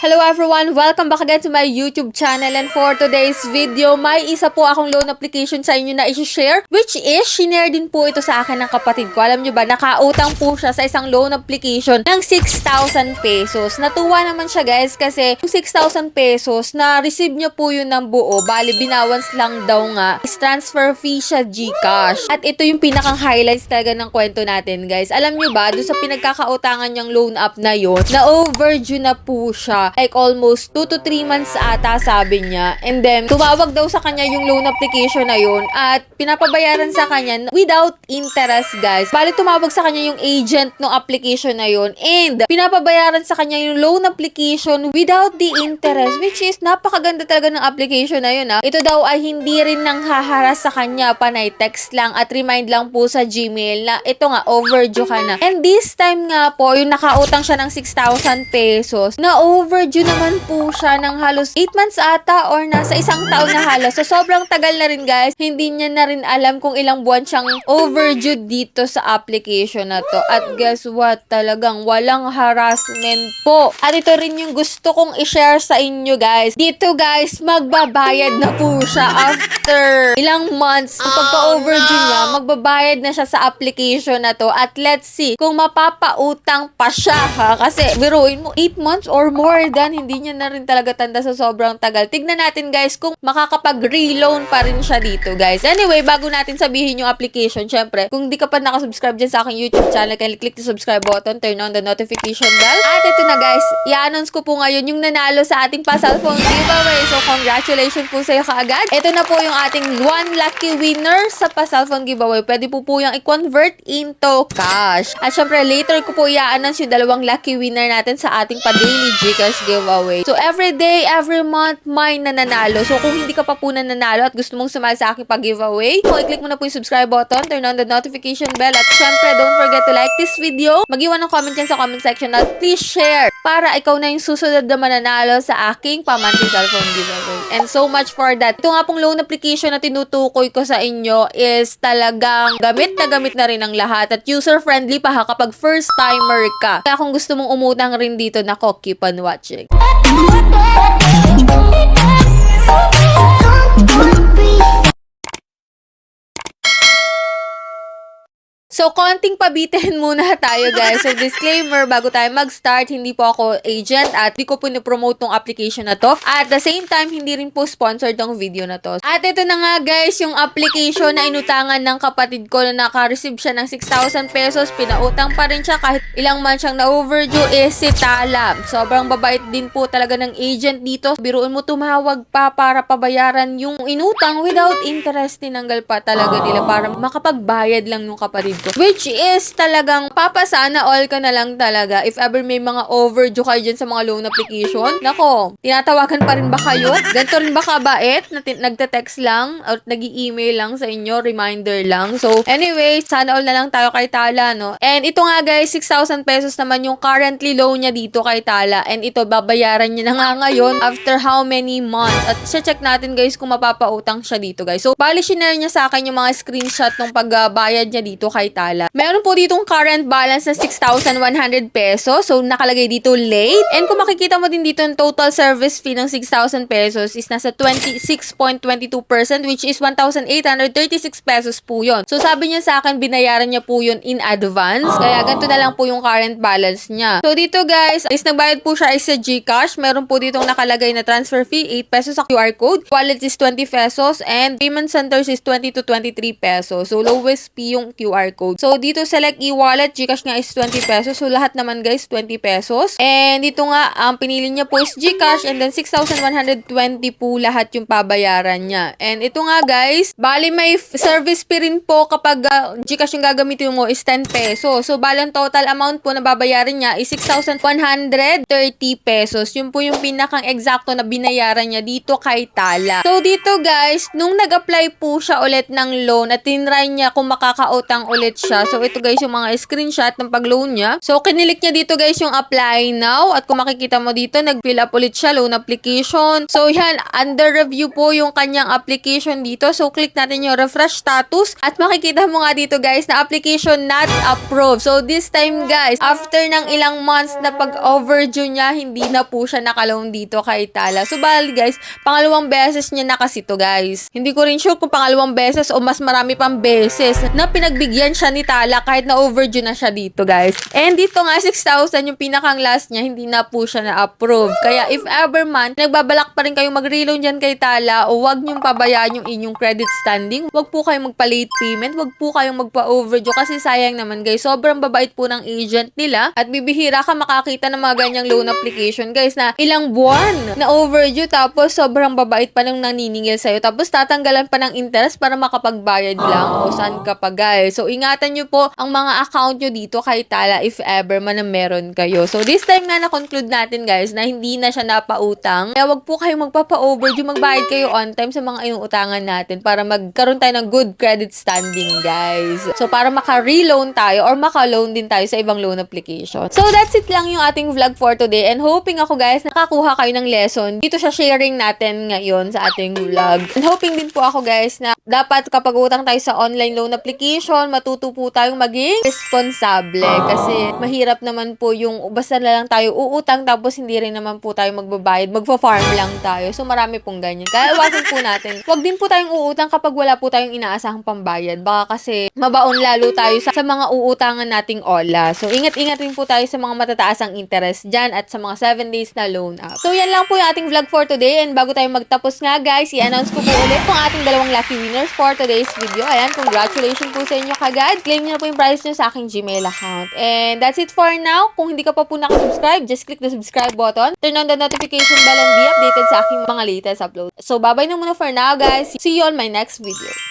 Hello everyone! Welcome back again to my YouTube channel, and for today's video, may isa po akong loan application sa inyo na i-share, which is, shinare din po ito sa akin ng kapatid ko. Alam nyo ba, nakautang po siya sa isang loan application ng 6,000 pesos. Natuwa naman siya guys kasi yung 6,000 pesos, na-receive niya po yun ng buo. Bali, binawans lang daw nga. Is transfer fee siya GCash. At ito yung pinakang highlights talaga ng kwento natin guys. Alam nyo ba, doon sa pinagkakautangan niyang loan app na yun, na overdue na po siya. Like almost 2 to 3 months ata sabi niya. And then, tumawag daw sa kanya yung loan application na yun at pinapabayaran sa kanya without interest guys. Bali, tumawag sa kanya yung agent ng application na yun and pinapabayaran sa kanya yung loan application without the interest, which is napakaganda talaga ng application na yun ha. Ito daw ay hindi rin nang haharas sa kanya, panay text lang at remind lang po sa Gmail na ito nga, overdue ka na. And this time nga po, yung nakautang siya ng 6,000 pesos, na overdue naman po siya ng halos 8 months ata or nasa isang taon na halos. So, sobrang tagal na rin guys. Hindi niya na rin alam kung ilang buwan siyang overdue dito sa application na to. At guess what? Talagang walang harassment po. At ito rin yung gusto kong i-share sa inyo guys. Dito guys, magbabayad na po siya after ilang months. Kung pagka-overdue niya, magbabayad na siya sa application na to. At let's see kung mapapautang pa siya ha. Kasi biruin mo, 8 months or more than, hindi niya na rin talaga tanda sa sobrang tagal. Tignan natin guys kung makakapag-reloan pa rin siya dito guys. Anyway, bago natin sabihin yung application, syempre, kung di ka pa nakasubscribe dyan sa aking YouTube channel, kindly click the subscribe button, turn on the notification bell. At ito na guys, i-announce ko po ngayon yung nanalo sa ating pa-cellphone giveaway. So, congratulations po sa iyo kaagad. Ito na po yung ating 1 lucky winner sa pa-cellphone giveaway. Pwede po yung i-convert into cash. At syempre, later ko po i-announce yung 2 lucky winner natin sa ating pa-daily GCash giveaway. So, every day, every month, may nananalo. So, kung hindi ka pa po nananalo at gusto mong sumali sa aking pag-giveaway, i-click mo na po yung subscribe button, turn on the notification bell, at syempre, don't forget to like this video. Mag-iwan ng comment dyan sa comment section at please share para ikaw na yung susunod na mananalo sa aking pa-monthly cellphone giveaway. And so much for that. Ito nga pong loan application na tinutukoy ko sa inyo is talagang gamit na rin ang lahat at user-friendly pa ha kapag first-timer ka. Kaya kung gusto mong umutang rin dito, nako, keep on watching. So, konting pabitin muna tayo guys. So, disclaimer, bago tayo mag-start, hindi po ako agent at di ko po nipromote tong application na to. At the same time, hindi rin po sponsored tong video na to. At ito na nga guys, yung application na inutangan ng kapatid ko na naka-receive siya ng 6,000 pesos. Pinautang pa rin siya kahit ilang months siyang na-overdue is si Tala. Sobrang babait din po talaga ng agent dito. Biruin mo, tumawag pa para pabayaran yung inutang without interest. Tinanggal pa talaga nila para makapagbayad lang yung kapatid ko. Which is talagang papasana all ka na lang talaga. If ever may mga overdue kayo dyan sa mga loan application, nako, tinatawagan pa rin ba kayo? Ganito rin ba kabait na nagte-text lang or nag-i-email lang sa inyo, reminder lang. So, anyway, sana all na lang tayo kay Tala, no? And ito nga guys, 6,000 pesos naman yung currently loan niya dito kay Tala. And ito, babayaran niya na nga ngayon after how many months. At check natin guys kung mapapautang siya dito guys. So, bali shinare niya sa akin yung mga screenshot ng pagbayad niya dito kay Tala. Meron po ditong current balance na 6,100 pesos. So, nakalagay dito late. And kung makikita mo din dito, yung total service fee ng 6,000 pesos is nasa 26.22%, which is 1,836 pesos po yun. So, sabi niya sa akin, binayaran niya po yun in advance. Kaya, ganito na lang po yung current balance niya. So, dito guys, is nagbayad po siya is sa GCash. Meron po ditong nakalagay na transfer fee, 8 pesos sa QR code. Wallet is 20 pesos. And payment centers is 20 to 23 pesos. So, lowest fee yung QR code. So, dito select e-wallet, GCash nga is 20 pesos. So, lahat naman guys, 20 pesos. And dito nga, ang pinili niya po is GCash and then 6,120 po lahat yung pabayaran niya. And ito nga guys, bali may service fee rin po kapag GCash yung gagamitin mo is 10 pesos. So, bali ang total amount po na babayaran niya is 6,130 pesos. Yun po yung pinakang eksakto na binayaran niya dito kay Tala. So, dito guys, nung nag-apply po siya ulit ng loan at tinry niya kung makakautang ulit ulit siya. So, ito guys yung mga screenshot ng pag-loan niya. So, kinilik niya dito guys yung apply now. At kung makikita mo dito, nag-fill up ulit siya, loan application. So, yan, under review po yung kanyang application dito. So, click natin yung refresh status. At makikita mo nga dito guys na application not approved. So, this time guys, after ng ilang months na pag-overdue niya, hindi na po siya nakaloan dito kay Tala. So, bali guys, pangalawang beses niya na kasi to guys. Hindi ko rin sure kung pangalawang beses o mas marami pang beses na pinagbigyan siya ni Tala kahit na overdue na siya dito guys. And dito nga 6,000 yung pinakang last niya, hindi na po siya na-approve. Kaya if ever man, nagbabalak pa rin kayong mag-reloan dyan kay Tala o wag niyong pabayaan yung inyong credit standing, wag po kayong magpa-late payment, wag po kayong magpa-overdue kasi sayang naman guys. Sobrang babait po ng agent nila at bibihira ka makakita ng mga ganyang loan application guys na ilang buwan na overdue tapos sobrang babait pa nang naniningil sa'yo tapos tatanggalan pa ng interest para makapagbayad lang o saan ka pa guys. So ingatan nyo po ang mga account nyo dito kay Tala if ever man na meron kayo. So this time nga na-conclude natin guys na hindi na siya napautang. Kaya wag po kayong magpapa-overdue, magbayad kayo on time sa mga inuutangan natin para magkaroon tayo ng good credit standing guys. So para maka-reloan tayo or maka-loan din tayo sa ibang loan application. So that's it lang yung ating vlog for today and hoping ako guys nakakuha kayo ng lesson dito sa sharing natin ngayon sa ating vlog. And hoping din po ako guys na dapat kapag utang tayo sa online loan application, matuto po tayong maging responsable kasi mahirap naman po yung basta na lang tayo uutang tapos hindi rin naman po tayo magbabayad, magfa-farm lang tayo. So marami pong ganyan. Kaya iwasan po natin. Huwag din po tayong uutang kapag wala po tayong inaasahang pambayad. Baka kasi mabaon lalo tayo sa mga uutangan nating ola. So ingat-ingat rin po tayo sa mga matataas ang interest dyan at sa mga 7 days na loan app. So yan lang po yung ating vlog for today and bago tayo magtapos nga guys, i-announce ko po ulit kung ating dalawang lucky winners for today's video. Ayan, congratulations po sa inyo kagad. Claim nyo na po yung prize nyo sa aking Gmail account. And that's it for now. Kung hindi ka pa po nakasubscribe, just click the subscribe button. Turn on the notification bell and be updated sa aking mga latest upload. So bye-bye na muna for now guys. See you on my next video.